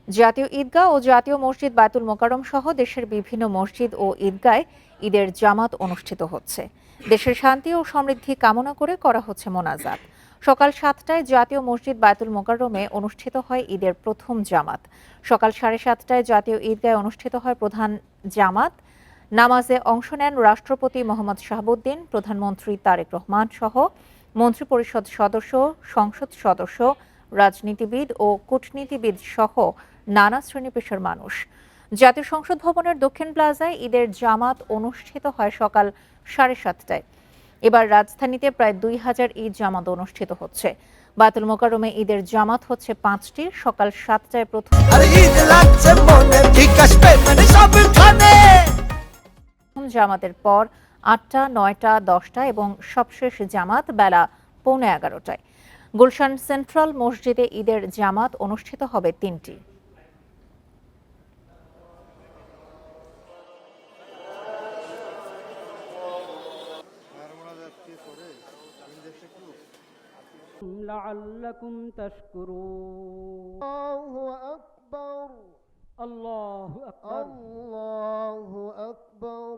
জাতীয় ঈদগাহ ও জাতীয় মসজিদ বায়তুল মোকাররম সহ দেশের বিভিন্ন মসজিদ ও ঈদগায় ঈদের জামাত অনুষ্ঠিত হচ্ছে। দেশের শান্তি ও সমৃদ্ধি কামনা করে করা হচ্ছে মোনাজাত। সকাল 7টায় জাতীয় মসজিদ বায়তুল মোকাররমে অনুষ্ঠিত হয় ঈদের প্রথম জামাত। সকাল 7:30টায় জাতীয় ঈদগায় অনুষ্ঠিত হয় প্রধান জামাত। নামাজে অংশ নেন রাষ্ট্রপতি মোহাম্মদ শাহাবুদ্দিন, প্রধানমন্ত্রী তারেক রহমান সহ মন্ত্রিপরিষদ সদস্য, সংসদ সদস্য, রাজনীতিবিদ ও কূটনীতিবিদ সহ নানা শ্রেণী পেশার মানুষ। জাতীয় সংসদ ভবনের দক্ষিণ প্লাজায় ঈদের জামাত অনুষ্ঠিত হয় সকাল 7:30টায়। এবার রাজধানীতে প্রায় 2000 ঈদ জামাত অনুষ্ঠিত হচ্ছে। বায়তুল মোকাররমে ঈদের জামাত হচ্ছে 5টি। সকাল 7টায় প্রথম জামাতের পর 8টা, 9টা, 10টা এবং সবশেষ জামাত বেলা 11:15টায়। গুলশান সেন্ট্রাল মসজিদে ঈদের জামাত অনুষ্ঠিত হবে 3টি। لعلكم تشكرون الله أكبر الله أكبر الله أكبر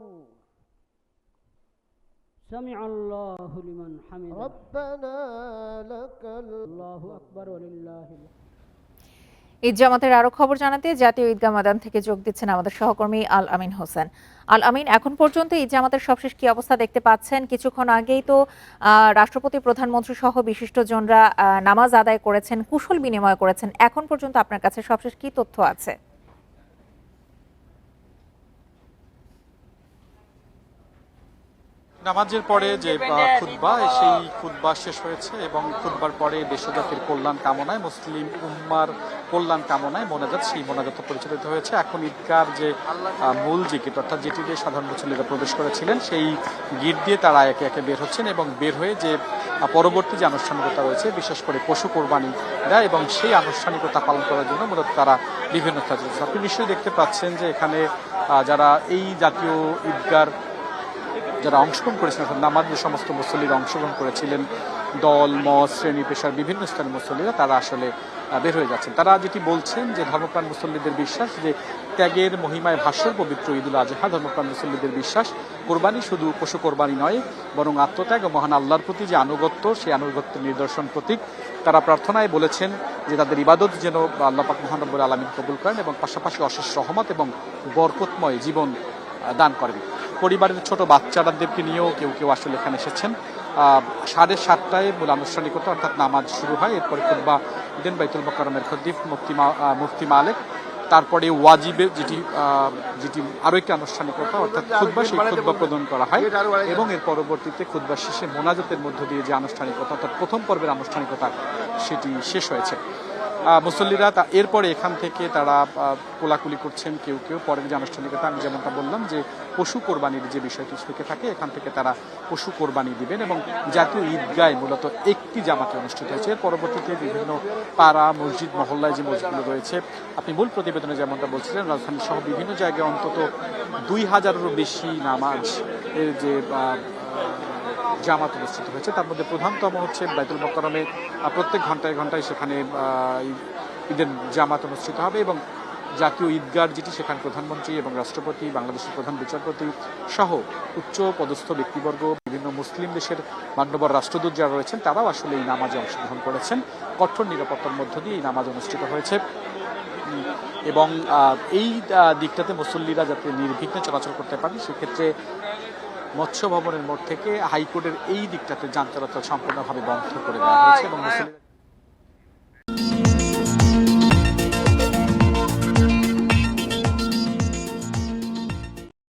سمع الله لمن حمده ربنا لك الله أكبر ولله ঈদ জামাতের আরো খবর জানাতে জাতীয় ঈদগাহ ময়দান থেকে যোগ দিচ্ছেন আমাদের সহকর্মী আল আমিন হোসেন। আল আমিন, এখন পর্যন্ত ঈদ জামাতের সবশেষ কি অবস্থা দেখতে পাচ্ছেন? কিছুক্ষণ আগেই তো রাষ্ট্রপতি, প্রধানমন্ত্রী সহ বিশিষ্টজনরা নামাজ আদায় করেছেন, কুশল বিনিময় করেছেন। এখন পর্যন্ত আপনার কাছে সবশেষ কি তথ্য আছে? নামাজের পরে যে খুতবা, সেই খুতবা শেষ হয়েছে এবং খুতবার পরে দেশজাতির কল্যাণ কামনায়, মুসলিম উম্মার কল্যাণ কামনায় মোনাজাত, সেই মোনাজাত পরিচালিত হয়েছে। এখন ঈদগার যে মূল যে গেট, অর্থাৎ যেটি দিয়ে সাধারণ মুসল্লিরা প্রবেশ করেছিলেন, সেই গেট দিয়ে তারা একে একে বের হচ্ছেন এবং বের হয়ে যে পরবর্তী যে আনুষ্ঠানিকতা রয়েছে, বিশেষ করে পশু কোরবানি দেয় এবং সেই আনুষ্ঠানিকতা পালন করার জন্য মূলত তারা বিভিন্ন কাজ করছে। আপনি নিশ্চয়ই দেখতে পাচ্ছেন যে এখানে যারা এই জাতীয় ঈদগার যারা অংশগ্রহণ করেছিলেন, নামাজে সমস্ত মুসল্লিরা অংশগ্রহণ করেছিলেন, দল, মত, শ্রেণী পেশার বিভিন্ন স্থানের মুসল্লিরা তারা আসলে বের হয়ে যাচ্ছেন। তারা যেটি বলছেন যে ধর্মপ্রাণ মুসল্লিদের বিশ্বাস যে ত্যাগের মহিমায় ভাস্বর পবিত্র ঈদুল আজহা। ধর্মপ্রাণ মুসল্লিদের বিশ্বাস কোরবানি শুধু পশু কোরবানি নয়, বরং আত্মত্যাগ ও মহান আল্লাহর প্রতি যে আনুগত্য, সেই আনুগত্যের নিদর্শন প্রতীক। তারা প্রার্থনায় বলেছেন যে তাদের ইবাদত যেন আল্লাহ পাক মহান রব্বুল আলামিন কবুল করেন এবং পাশাপাশি অশেষ রহমত এবং বরকতময় জীবন দান করেন। পরিবারের ছোট বাচ্চাদেরকে নিয়েও কেউ কেউ আসলে এখানে এসেছেন। 7:30টায় মূল আনুষ্ঠানিকতা অর্থাৎ নামাজ শুরু হয়। এরপরে খুতবা দেন বাইতুল মোকাররমের খতিব মুফতি মালেক। তারপরে ওয়াজিবের যেটি আরও একটি আনুষ্ঠানিকতা অর্থাৎ খুতবা, সেই খুতবা প্রদান করা হয় এবং এর পরবর্তীতে খুতবা শেষে মোনাজাতের মধ্য দিয়ে যে আনুষ্ঠানিকতা অর্থাৎ প্রথম পর্বের আনুষ্ঠানিকতা সেটি শেষ হয়েছে। মুসল্লিরা এরপরে এখান থেকে তারা কোলাকুলি করছেন, কেউ কেউ পরের যে আনুষ্ঠানিকতা, আমি যেমনটা বললাম যে পশু কোরবানির যে বিষয়টি থেকে থাকে, এখান থেকে তারা পশু কোরবানি দিবেন এবং জাতীয় ঈদগায় মূলত একটি জামাতে অনুষ্ঠিত হয়েছে। এর পরবর্তীতে বিভিন্ন পাড়া, মসজিদ, মহল্লায় যে মসজিদগুলো রয়েছে, আপনি মূল প্রতিবেদনে যেমনটা বলছিলেন, রাজধানী সহ বিভিন্ন জায়গায় অন্তত 2000-এরও বেশি নামাজ এর যে জামাত অনুষ্ঠিত হয়েছে। তার মধ্যে প্রধানতম হচ্ছে বাইতুল মোকাররমে প্রত্যেক ঘন্টায় ঘন্টায় সেখানে ঈদের জামাত অনুষ্ঠিত হবে এবং জাতীয় ঈদগার যেটি, সেখানে প্রধানমন্ত্রী এবং রাষ্ট্রপতি, বাংলাদেশের প্রধান বিচারপতি সহ উচ্চ পদস্থ ব্যক্তিবর্গ, বিভিন্ন মুসলিম দেশের মান্যবর রাষ্ট্রদূত যারা রয়েছেন, তারাও আসলে এই নামাজে অংশগ্রহণ করেছেন। কঠোর নিরাপত্তার মধ্য দিয়ে এই নামাজ অনুষ্ঠিত হয়েছে এবং এই দিকটাতে মুসল্লিরা যাতে নির্বিঘ্নে চলাচল করতে পারে, সেক্ষেত্রে মৎস্য ভবনের মোড় থেকে হাইকোর্টের এই দিকটাতে যান চলাচল সম্পূর্ণভাবে বন্ধ করে দেওয়া হয়েছে এবং মুসল্লিরা